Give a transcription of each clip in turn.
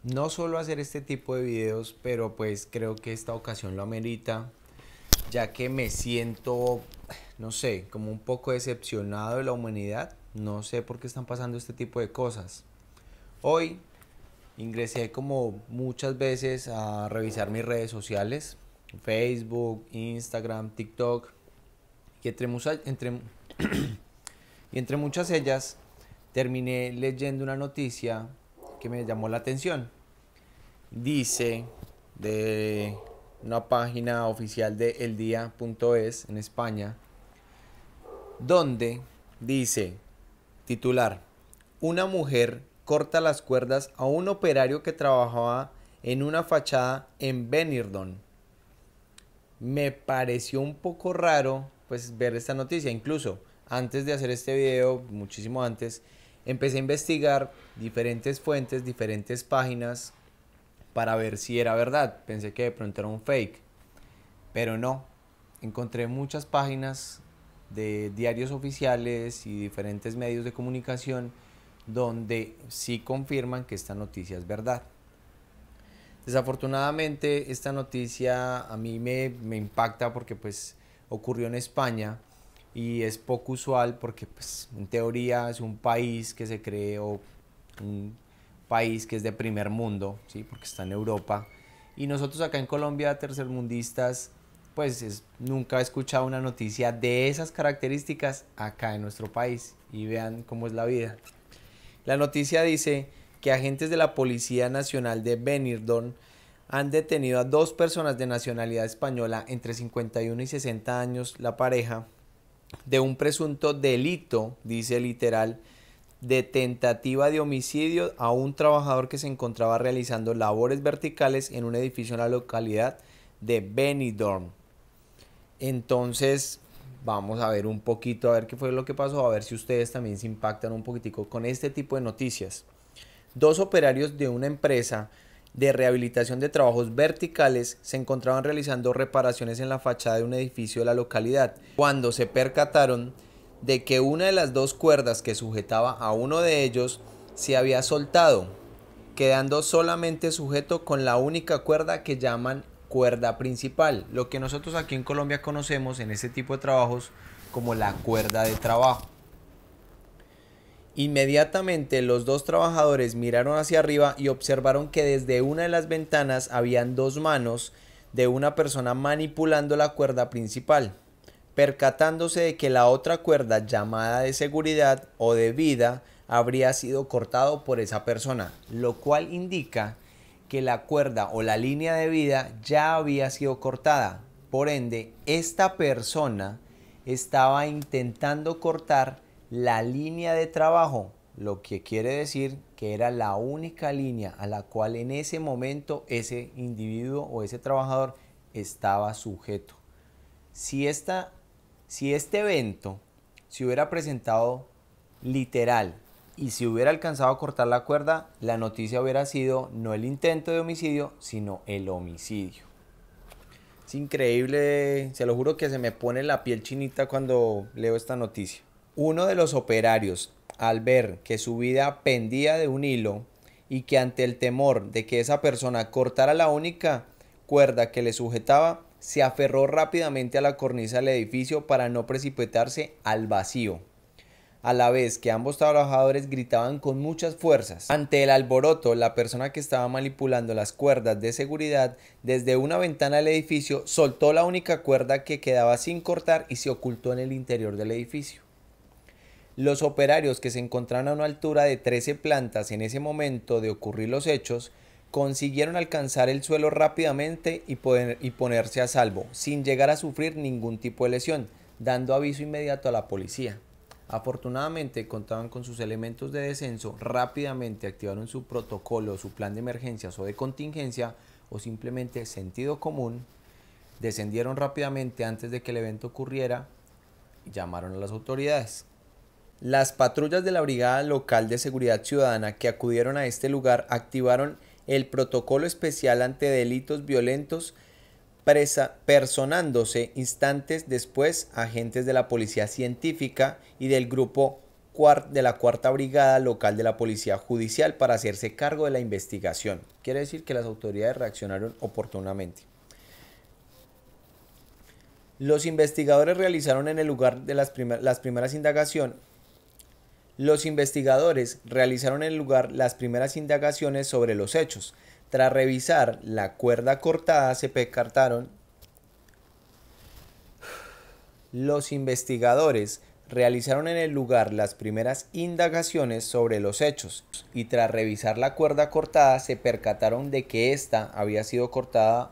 no solo hacer este tipo de videos, pero pues creo que esta ocasión lo amerita, ya que me siento, no sé, como un poco decepcionado de la humanidad. No sé por qué están pasando este tipo de cosas. Hoy ingresé como muchas veces a revisar mis redes sociales, Facebook, Instagram, TikTok, y entre muchas ellas terminé leyendo una noticia que me llamó la atención. Dice de una página oficial de eldia.es en España, donde dice, titular, una mujer corta las cuerdas a un operario que trabajaba en una fachada en Benidorm. Me pareció un poco raro pues ver esta noticia. Incluso antes de hacer este video, muchísimo antes, empecé a investigar diferentes fuentes, diferentes páginas para ver si era verdad. Pensé que de pronto era un fake, pero no. Encontré muchas páginas de diarios oficiales y diferentes medios de comunicación donde sí confirman que esta noticia es verdad. Desafortunadamente esta noticia a mí me impacta porque pues ocurrió en España y es poco usual porque pues en teoría es un país que se creó, un país que es de primer mundo, ¿sí? Porque está en Europa, y nosotros acá en Colombia, tercermundistas, pues nunca he escuchado una noticia de esas características acá en nuestro país, y vean cómo es la vida. La noticia dice que agentes de la Policía Nacional de Benidorm han detenido a dos personas de nacionalidad española entre 51 y 60 años, la pareja, de un presunto delito, dice literal, de tentativa de homicidio a un trabajador que se encontraba realizando labores verticales en un edificio en la localidad de Benidorm. Entonces, vamos a ver un poquito, a ver qué fue lo que pasó, a ver si ustedes también se impactan un poquitico con este tipo de noticias. Dos operarios de una empresa de rehabilitación de trabajos verticales se encontraban realizando reparaciones en la fachada de un edificio de la localidad cuando se percataron de que una de las dos cuerdas que sujetaba a uno de ellos se había soltado, quedando solamente sujeto con la única cuerda que llaman cuerda principal, lo que nosotros aquí en Colombia conocemos en este tipo de trabajos como la cuerda de trabajo. Inmediatamente los dos trabajadores miraron hacia arriba y observaron que desde una de las ventanas habían dos manos de una persona manipulando la cuerda principal, percatándose de que la otra cuerda llamada de seguridad o de vida habría sido cortado por esa persona, lo cual indica que la cuerda o la línea de vida ya había sido cortada. Por ende, esta persona estaba intentando cortar la línea de trabajo, lo que quiere decir que era la única línea a la cual en ese momento ese individuo o ese trabajador estaba sujeto. Si, si este evento se hubiera presentado literal y si hubiera alcanzado a cortar la cuerda, la noticia hubiera sido no el intento de homicidio, sino el homicidio. Es increíble, se lo juro que se me pone la piel chinita cuando leo esta noticia. Uno de los operarios, al ver que su vida pendía de un hilo y que ante el temor de que esa persona cortara la única cuerda que le sujetaba, se aferró rápidamente a la cornisa del edificio para no precipitarse al vacío, a la vez que ambos trabajadores gritaban con muchas fuerzas. Ante el alboroto, la persona que estaba manipulando las cuerdas de seguridad desde una ventana del edificio soltó la única cuerda que quedaba sin cortar y se ocultó en el interior del edificio. Los operarios, que se encontraban a una altura de 13 plantas en ese momento de ocurrir los hechos, consiguieron alcanzar el suelo rápidamente y ponerse a salvo, sin llegar a sufrir ningún tipo de lesión, dando aviso inmediato a la policía. Afortunadamente contaban con sus elementos de descenso, rápidamente activaron su protocolo, su plan de emergencias o de contingencia, o simplemente sentido común, descendieron rápidamente antes de que el evento ocurriera y llamaron a las autoridades. Las patrullas de la Brigada Local de Seguridad Ciudadana que acudieron a este lugar activaron el protocolo especial ante delitos violentos, personándose instantes después agentes de la Policía Científica y del Grupo de la cuarta brigada local de la policía judicial para hacerse cargo de la investigación. Quiere decir que las autoridades reaccionaron oportunamente. Los investigadores realizaron en el lugar de las primeras indagaciones. Los investigadores realizaron en el lugar las primeras indagaciones sobre los hechos. Tras revisar la cuerda cortada, se percataron. Los investigadores realizaron en el lugar las primeras indagaciones sobre los hechos y tras revisar la cuerda cortada se percataron de que ésta había sido cortada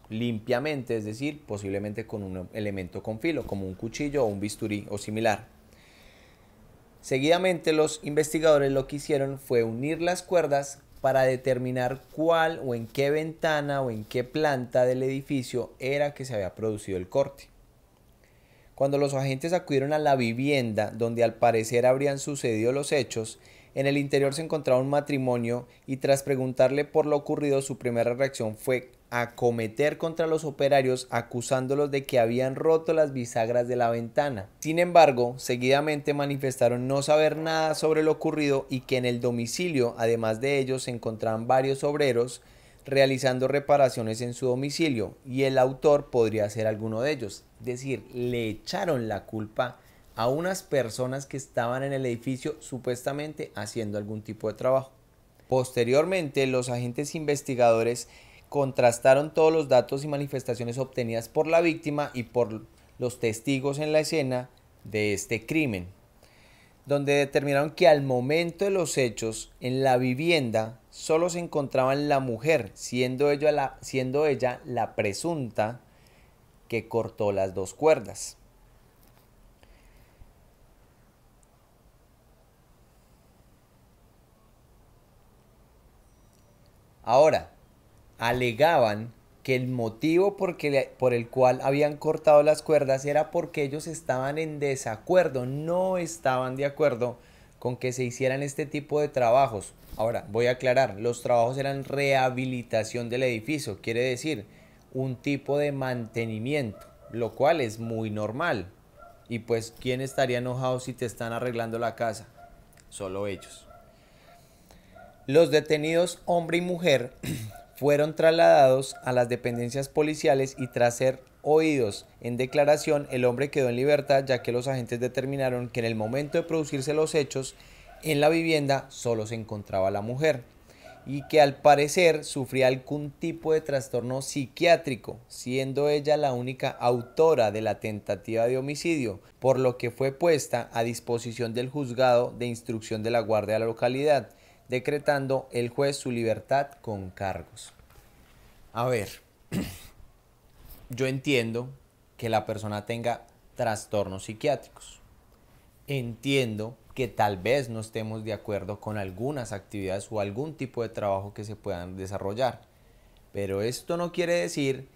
limpiamente, es decir, posiblemente con un elemento con filo, como un cuchillo o un bisturí o similar. Seguidamente los investigadores lo que hicieron fue unir las cuerdas para determinar cuál o en qué ventana o en qué planta del edificio era que se había producido el corte. Cuando los agentes acudieron a la vivienda donde al parecer habrían sucedido los hechos, en el interior se encontraba un matrimonio y tras preguntarle por lo ocurrido su primera reacción fue acometer contra los operarios acusándolos de que habían roto las bisagras de la ventana. Sin embargo, seguidamente manifestaron no saber nada sobre lo ocurrido y que en el domicilio, además de ellos, se encontraban varios obreros realizando reparaciones en su domicilio y el autor podría ser alguno de ellos. Es decir, le echaron la culpa a unas personas que estaban en el edificio supuestamente haciendo algún tipo de trabajo. Posteriormente, los agentes investigadores contrastaron todos los datos y manifestaciones obtenidas por la víctima y por los testigos en la escena de este crimen, donde determinaron que al momento de los hechos en la vivienda solo se encontraba la mujer, siendo ella la presunta que cortó las dos cuerdas. Ahora, alegaban que el motivo por el cual habían cortado las cuerdas era porque ellos estaban en desacuerdo, no estaban de acuerdo con que se hicieran este tipo de trabajos. Ahora, voy a aclarar, los trabajos eran rehabilitación del edificio, quiere decir un tipo de mantenimiento, lo cual es muy normal. Y pues, ¿quién estaría enojado si te están arreglando la casa? Solo ellos. Los detenidos, hombre y mujer, fueron trasladados a las dependencias policiales y tras ser oídos en declaración, el hombre quedó en libertad ya que los agentes determinaron que en el momento de producirse los hechos en la vivienda solo se encontraba la mujer y que al parecer sufría algún tipo de trastorno psiquiátrico, siendo ella la única autora de la tentativa de homicidio, por lo que fue puesta a disposición del juzgado de instrucción de la guardia de la localidad, decretando el juez su libertad con cargos. A ver, yo entiendo que la persona tenga trastornos psiquiátricos. Entiendo que tal vez no estemos de acuerdo con algunas actividades o algún tipo de trabajo que se puedan desarrollar. Pero esto no quiere decir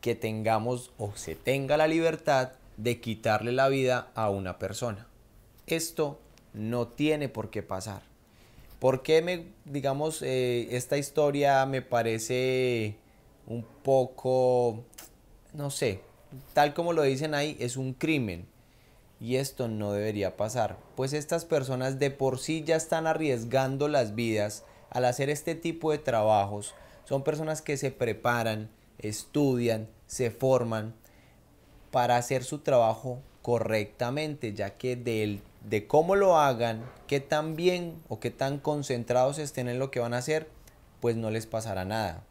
que tengamos o se tenga la libertad de quitarle la vida a una persona. Esto no tiene por qué pasar. ¿Por qué esta historia me parece un poco, no sé, tal como lo dicen ahí, es un crimen? Y esto no debería pasar, pues estas personas de por sí ya están arriesgando las vidas al hacer este tipo de trabajos. Son personas que se preparan, estudian, se forman para hacer su trabajo correctamente, ya que de cómo lo hagan, qué tan bien o qué tan concentrados estén en lo que van a hacer, pues no les pasará nada.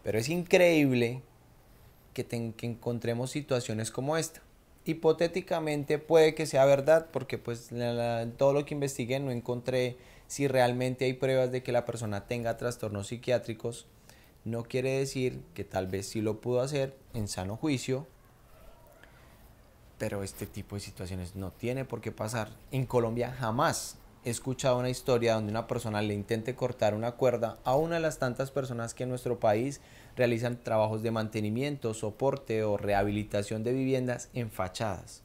Pero es increíble que encontremos situaciones como esta. Hipotéticamente puede que sea verdad, porque pues todo lo que investigué no encontré si realmente hay pruebas de que la persona tenga trastornos psiquiátricos. No quiere decir que tal vez sí lo pudo hacer en sano juicio, pero este tipo de situaciones no tiene por qué pasar. En Colombia jamás he escuchado una historia donde una persona le intente cortar una cuerda a una de las tantas personas que en nuestro país realizan trabajos de mantenimiento, soporte o rehabilitación de viviendas en fachadas.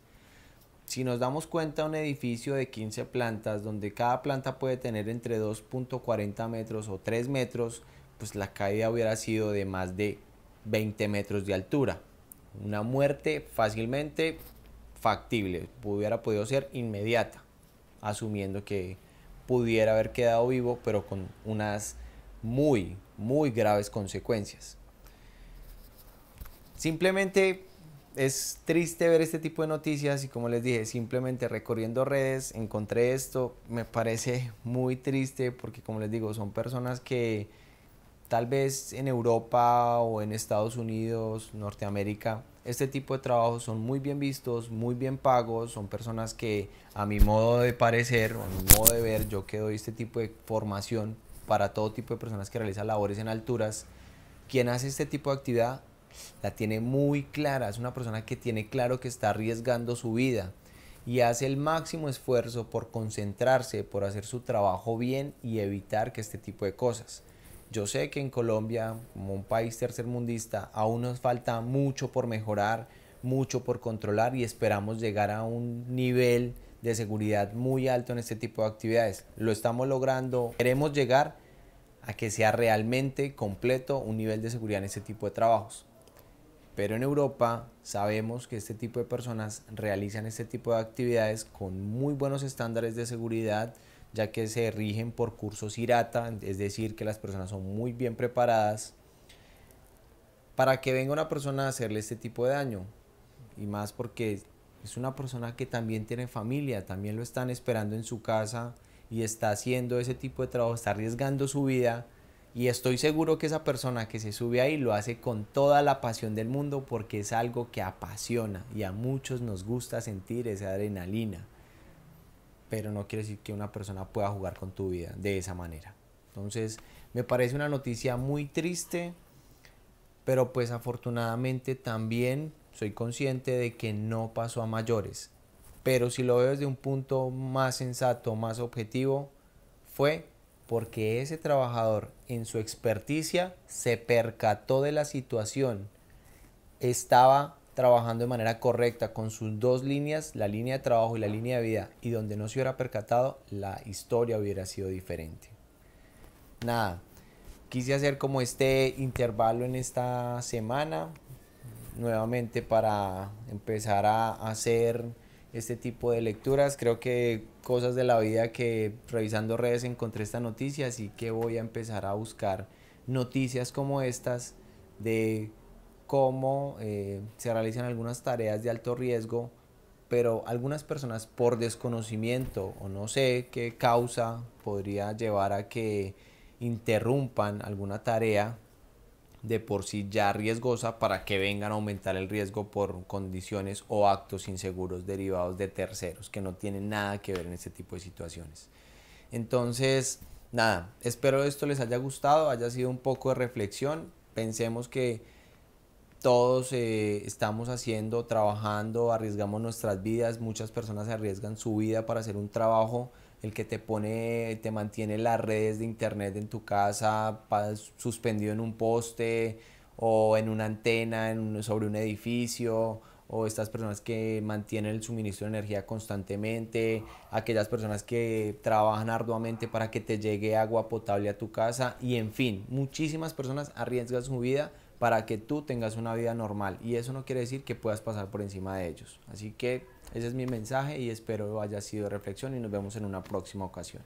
Si nos damos cuenta, un edificio de 15 plantas, donde cada planta puede tener entre 2.40 metros o 3 metros, pues la caída hubiera sido de más de 20 metros de altura. Una muerte fácilmente factible, hubiera podido ser inmediata. asumiendo que pudiera haber quedado vivo, pero con unas muy graves consecuencias. Simplemente es triste ver este tipo de noticias y como les dije, simplemente recorriendo redes encontré esto, me parece muy triste porque como les digo, son personas que tal vez en Europa o en Estados Unidos, Norteamérica, este tipo de trabajos son muy bien vistos, muy bien pagos, son personas que a mi modo de parecer o a mi modo de ver, yo que doy este tipo de formación para todo tipo de personas que realizan labores en alturas, quien hace este tipo de actividad la tiene muy clara, es una persona que tiene claro que está arriesgando su vida y hace el máximo esfuerzo por concentrarse, por hacer su trabajo bien y evitar que este tipo de cosas. Yo sé que en Colombia, como un país tercermundista, aún nos falta mucho por mejorar, mucho por controlar y esperamos llegar a un nivel de seguridad muy alto en este tipo de actividades. Lo estamos logrando, queremos llegar a que sea realmente completo un nivel de seguridad en este tipo de trabajos. Pero en Europa sabemos que este tipo de personas realizan este tipo de actividades con muy buenos estándares de seguridad, ya que se rigen por cursos IRATA, es decir, que las personas son muy bien preparadas para que venga una persona a hacerle este tipo de daño. Y más porque es una persona que también tiene familia, también lo están esperando en su casa y está haciendo ese tipo de trabajo, está arriesgando su vida. Y estoy seguro que esa persona que se sube ahí lo hace con toda la pasión del mundo porque es algo que apasiona y a muchos nos gusta sentir esa adrenalina. Pero no quiere decir que una persona pueda jugar con tu vida de esa manera. Entonces me parece una noticia muy triste, pero pues afortunadamente también soy consciente de que no pasó a mayores. Pero si lo veo desde un punto más sensato, más objetivo, fue porque ese trabajador en su experticia se percató de la situación, estaba trabajando de manera correcta con sus dos líneas, la línea de trabajo y la línea de vida, y donde no se hubiera percatado, la historia hubiera sido diferente. Nada, quise hacer como este intervalo en esta semana, nuevamente para empezar a hacer este tipo de lecturas. Creo que cosas de la vida que revisando redes encontré esta noticia, así que voy a empezar a buscar noticias como estas de cómo se realizan algunas tareas de alto riesgo, pero algunas personas por desconocimiento o no sé qué causa podría llevar a que interrumpan alguna tarea de por sí ya riesgosa para que vengan a aumentar el riesgo por condiciones o actos inseguros derivados de terceros que no tienen nada que ver en este tipo de situaciones. Entonces, nada, espero esto les haya gustado, haya sido un poco de reflexión. Pensemos que todos estamos haciendo, trabajando, arriesgamos nuestras vidas, muchas personas arriesgan su vida para hacer un trabajo, el que te pone, te mantiene las redes de internet en tu casa suspendido en un poste o en una antena sobre un edificio, o estas personas que mantienen el suministro de energía constantemente, aquellas personas que trabajan arduamente para que te llegue agua potable a tu casa y en fin, muchísimas personas arriesgan su vida para que tú tengas una vida normal y eso no quiere decir que puedas pasar por encima de ellos. Así que ese es mi mensaje y espero haya sido de reflexión y nos vemos en una próxima ocasión.